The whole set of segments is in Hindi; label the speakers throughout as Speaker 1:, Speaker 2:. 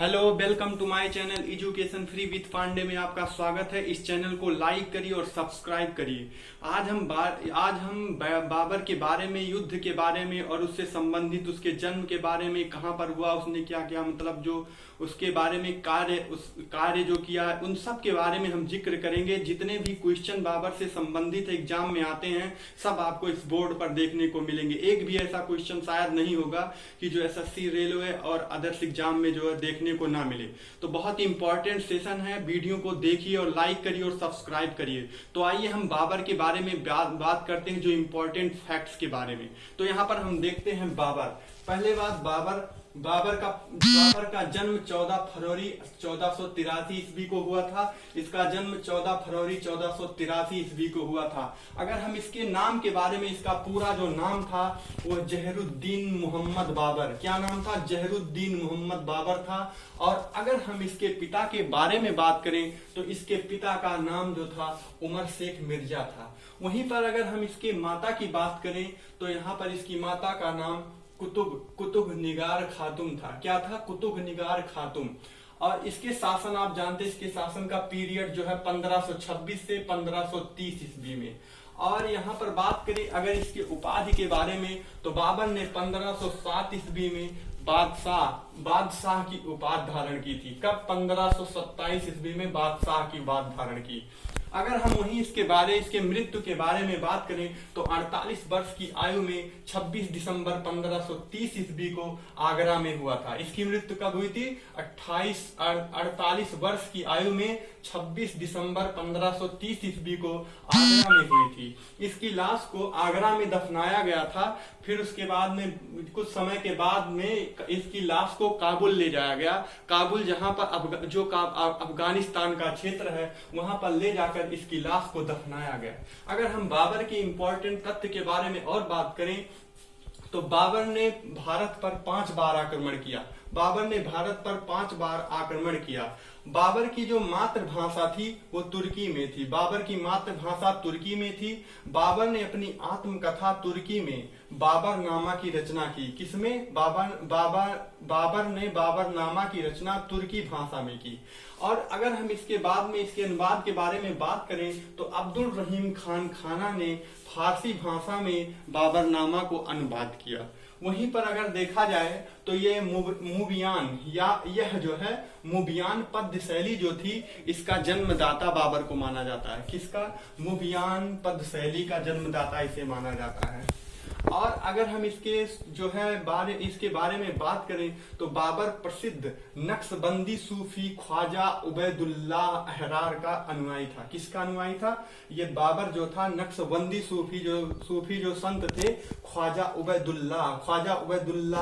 Speaker 1: Hello, welcome to my channel education free with Pandey में आपका स्वागत है। इस चैनल को लाइक करिए और सब्सक्राइब करिए। आज हम बाबर के बारे में, युद्ध के बारे में और उससे संबंधित उसके जन्म के बारे में, कहां पर हुआ, उसने क्या क्या मतलब जो उसके बारे में कार्य जो किया, उन सब के बारे में हम जिक्र करेंगे। जितने भी क्वेश्चन बाबर से संबंधित एग्जाम में आते हैं सब आपको इस बोर्ड पर देखने को मिलेंगे। एक भी ऐसा क्वेश्चन शायद नहीं होगा कि जो एसएससी, रेलवे और अदर्स एग्जाम में जो है देखने को ना मिले। तो बहुत ही इंपॉर्टेंट सेशन है, वीडियो को देखिए और लाइक करिए और सब्सक्राइब करिए। तो आइए हम बाबर के बारे में बात करते हैं, जो इंपॉर्टेंट फैक्ट्स के बारे में। तो यहाँ पर हम देखते हैं बाबर। पहले बात, बाबर का जन्म 14 फरवरी 1483 ईस्वी को हुआ था। इसका जन्म 14 फरवरी 1483 ईस्वी को हुआ था। अगर हम इसके नाम के बारे में, इसका पूरा जो नाम था वो जहरुद्दीन मोहम्मद बाबर, क्या नाम था? जहरुद्दीन मोहम्मद बाबर था। और अगर हम इसके पिता के बारे में बात करें तो इसके पिता का नाम जो था उमर शेख मिर्जा था। वहीं पर अगर हम इसके माता की बात करें तो यहाँ पर इसकी माता का नाम कुतुब निगार खातूम था। क्या था? कुतुब निगार खातूम। और इसके शासन, आप जानते हैं इसके शासन का पीरियड जो है 1526 से 1530 ईस्वी में। और यहाँ पर बात करें अगर इसके उपाधि के बारे में तो बाबर ने 1507 ईस्वी में बादशाह की उपाधि धारण की थी। कब? 1527 ईस्वी में बादशाह की उपाधि धारण की। अगर हम वहीं इसके मृत्यु के बारे में बात करें तो 48 वर्ष की आयु में 26 दिसंबर 1530 ईस्वी को आगरा में हुआ था। इसकी मृत्यु कब हुई थी? 48 वर्ष की आयु में 26 दिसंबर 1530 ईस्वी को आगरा में हुई थी। इसकी लाश को आगरा में दफनाया गया था। फिर उसके बाद में कुछ समय के बाद में इसकी लाश को काबुल ले जाया गया। काबुल, जहां पर अफगानिस्तान का क्षेत्र है, वहां पर ले जाकर इसकी लाश को दफनाया गया। अगर हम बाबर के इंपॉर्टेंट तथ्य के बारे में और बात करें तो बाबर ने भारत पर 5 बार आक्रमण किया। बाबर की जो मातृभाषा थी वो तुर्की में थी। बाबर की मातृभाषा तुर्की में थी। बाबर ने अपनी आत्मकथा तुर्की में बाबरनामा की रचना की। किसमें? बाबर ने बाबरनामा की रचना तुर्की भाषा में की। और अगर हम इसके बाद में इसके अनुवाद के बारे में बात करें तो अब्दुल रहीम खान खाना ने फारसी भाषा में बाबरनामा को अनुवाद किया। वहीं पर अगर देखा जाए तो ये मुबियान, या यह जो है मुबियान पद्य शैली जो थी, इसका जन्मदाता बाबर को माना जाता है। किसका? मुबियान पद्य शैली का जन्मदाता इसे माना जाता है। और अगर हम इसके बारे में बात करें तो बाबर प्रसिद्ध नक्शबंदी सूफी ख्वाजा उबैदुल्लाह अहरार का अनुयायी था। किसका अनुयायी था? ये बाबर जो था नक्शबंदी सूफी जो संत थे, ख्वाजा उबैदुल्लाह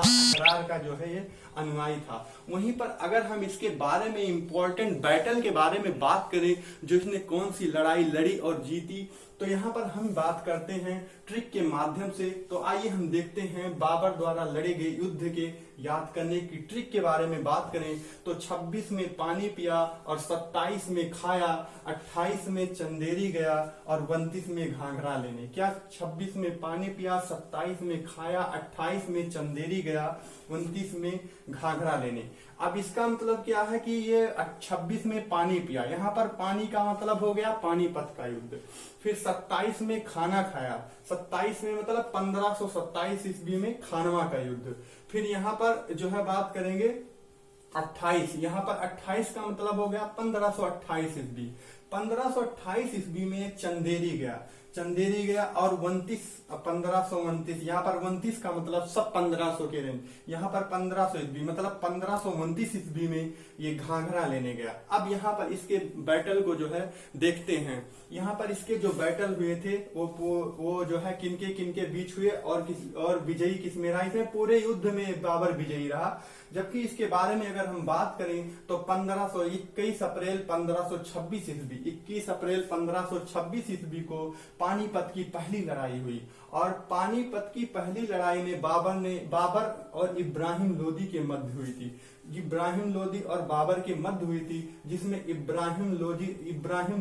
Speaker 1: अहरार का जो है ये अनुयायी था। वहीं पर अगर हम इसके बारे में इंपॉर्टेंट बैटल के बारे में बात करें, जो इसने कौन सी लड़ाई लड़ी और जीती, तो यहाँ पर हम बात करते हैं ट्रिक के माध्यम से। तो आइए हम देखते हैं बाबर द्वारा लड़े गए युद्ध के याद करने की ट्रिक के बारे में बात करें तो 26 में पानी पिया और 27 में खाया, 28 में चंदेरी गया और 29 में घाघरा लेने। क्या? 26 में पानी पिया, 27 में खाया, 28 में चंदेरी गया, 29 में घाघरा लेने। अब इसका मतलब क्या है कि ये 26 में पानी पिया, यहाँ पर पानी का मतलब हो गया पानीपत का युद्ध। फिर 27 में खाना खाया, 27 में मतलब 1527 ईस्वी में खानवा का युद्ध। फिर यहाँ पर जो है बात करेंगे 28, यहाँ पर 28 का मतलब हो गया 1528 ईस्वी। 1528 ईस्वी में चंदेरी गया और 1529, यहाँ पर 29 का मतलब सब 1500 के रेंज, यहाँ पर 1500 ईस्वी मतलब 1529 ईस्वी में ये घाघरा लेने गया। अब यहाँ पर इसके बैटल को जो है देखते हैं। यहाँ पर इसके जो बैटल हुए थे वो जो है किनके बीच हुए और विजयी किस में रहा? इसमें पूरे युद्ध में बाबर विजयी रहा। जबकि इसके बारे में अगर हम बात करें तो 21 अप्रैल 1526 ईस्वी, 21 अप्रैल 1526 ईस्वी को पानीपत की पहली लड़ाई हुई। और पानीपत की पहली लड़ाई में बाबर और इब्राहिम लोदी के मध्य हुई थी। इब्राहिम लोदी और बाबर के मध्य हुई थी, जिसमें इब्राहिम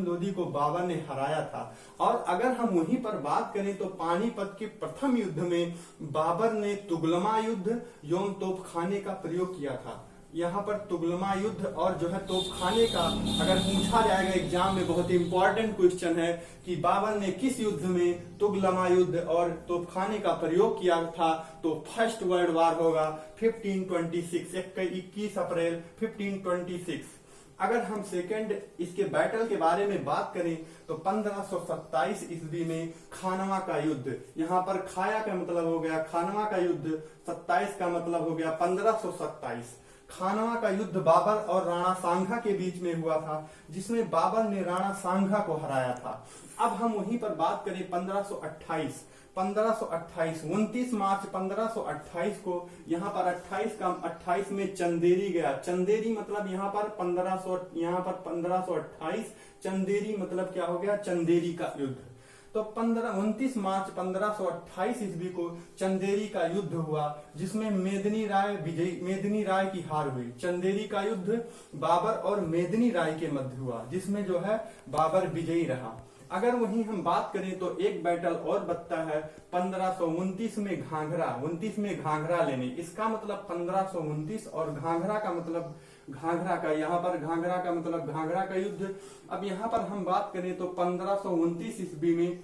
Speaker 1: लोदी को बाबर ने हराया था। और अगर हम वहीं पर बात करें तो पानीपत के प्रथम युद्ध में बाबर ने तुगलमा युद्ध, यौम तोपखाने का प्रयोग किया था। यहाँ पर तुगलमा युद्ध और जो है तोपखाने का अगर पूछा जाएगा एग्जाम में, बहुत इंपॉर्टेंट क्वेश्चन है कि बाबर ने किस युद्ध में तुगलमा युद्ध और तोपखाने का प्रयोग किया था, तो फर्स्ट वर्ल्ड वार होगा 1526, 21 अप्रैल 1526। अगर हम सेकेंड इसके बैटल के बारे में बात करें तो 1527 ईस्वी में खानवा का युद्ध, यहाँ पर खाया का मतलब हो गया खानवा का युद्ध, 27 का मतलब हो गया 1527। खानवा का युद्ध बाबर और राणा सांघा के बीच में हुआ था, जिसमें बाबर ने राणा सांघा को हराया था। अब हम वहीं पर बात करें 1528, 29 मार्च 1528 को यहाँ पर 28 में चंदेरी गया। चंदेरी मतलब यहाँ पर 1528, चंदेरी मतलब क्या हो गया, चंदेरी का युद्ध। तो 29 मार्च 1528 ईस्वी को चंदेरी का युद्ध हुआ, जिसमें मेदिनी राय की हार हुई। चंदेरी का युद्ध बाबर और मेदिनी राय के मध्य हुआ, जिसमें जो है बाबर विजयी रहा। अगर वहीं हम बात करें तो एक बैटल और बचता है 1529 में घाघरा, 29 में घाघरा लेने। इसका मतलब 1529 और घाघरा का मतलब घाघरा का, यहाँ पर घाघरा का मतलब घाघरा का युद्ध। अब यहाँ पर हम बात करें तो 1529 ईस्वी में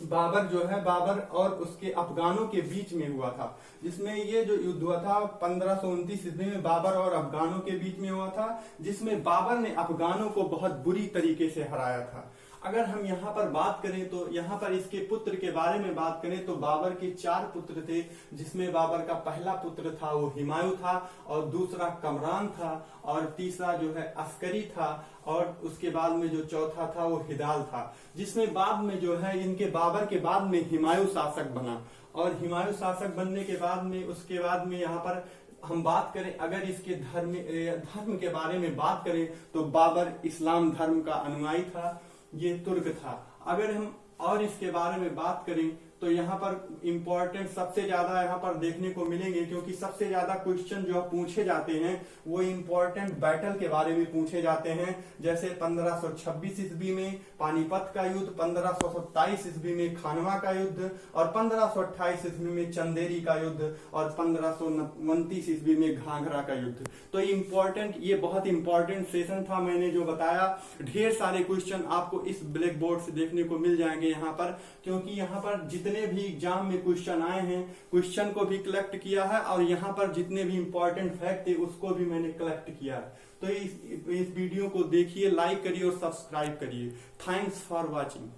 Speaker 1: बाबर जो है, बाबर और उसके अफगानों के बीच में हुआ था, जिसमें ये जो युद्ध हुआ था 1529 ईस्वी में बाबर और अफगानों के बीच में हुआ था, जिसमें बाबर ने अफगानों को बहुत बुरी तरीके से हराया था। अगर हम यहाँ पर बात करें तो यहाँ पर इसके पुत्र के बारे में बात करें तो बाबर के 4 पुत्र थे, जिसमें बाबर का पहला पुत्र था वो हुमायूं था, और दूसरा कमरान था, और तीसरा जो है अस्करी था, और उसके बाद में जो चौथा था वो हिदाल था, जिसमें बाद में जो है इनके बाबर के बाद में हुमायूं शासक बना। और हुमायूं शासक बनने के बाद में उसके बाद में यहाँ पर हम बात करें अगर इसके धर्म के बारे में बात करें तो बाबर इस्लाम धर्म का अनुयायी था, ये तुर्क था। अगर हम और इसके बारे में बात करें तो यहाँ पर इंपॉर्टेंट सबसे ज्यादा यहाँ पर देखने को मिलेंगे, क्योंकि सबसे ज्यादा क्वेश्चन जो पूछे जाते हैं वो इंपॉर्टेंट बैटल के बारे में पूछे जाते हैं। जैसे 1526 ईस्वी में पानीपत का युद्ध, 1527 ईस्वी में खानवा का युद्ध, और 1528 ईस्वी में चंदेरी का युद्ध, और 1529 ईस्वी में घाघरा का युद्ध। तो इम्पोर्टेंट, ये बहुत इंपॉर्टेंट सेशन था मैंने जो बताया। ढेर सारे क्वेश्चन आपको इस ब्लैक बोर्ड से देखने को मिल जाएंगे यहाँ पर, क्योंकि यहाँ पर जितने भी एग्जाम में क्वेश्चन आए हैं, क्वेश्चन को भी कलेक्ट किया है, और यहाँ पर जितने भी इंपॉर्टेंट फैक्ट थे उसको भी मैंने कलेक्ट किया है। तो इस वीडियो को देखिए, लाइक करिए और सब्सक्राइब करिए। Thanks for watching.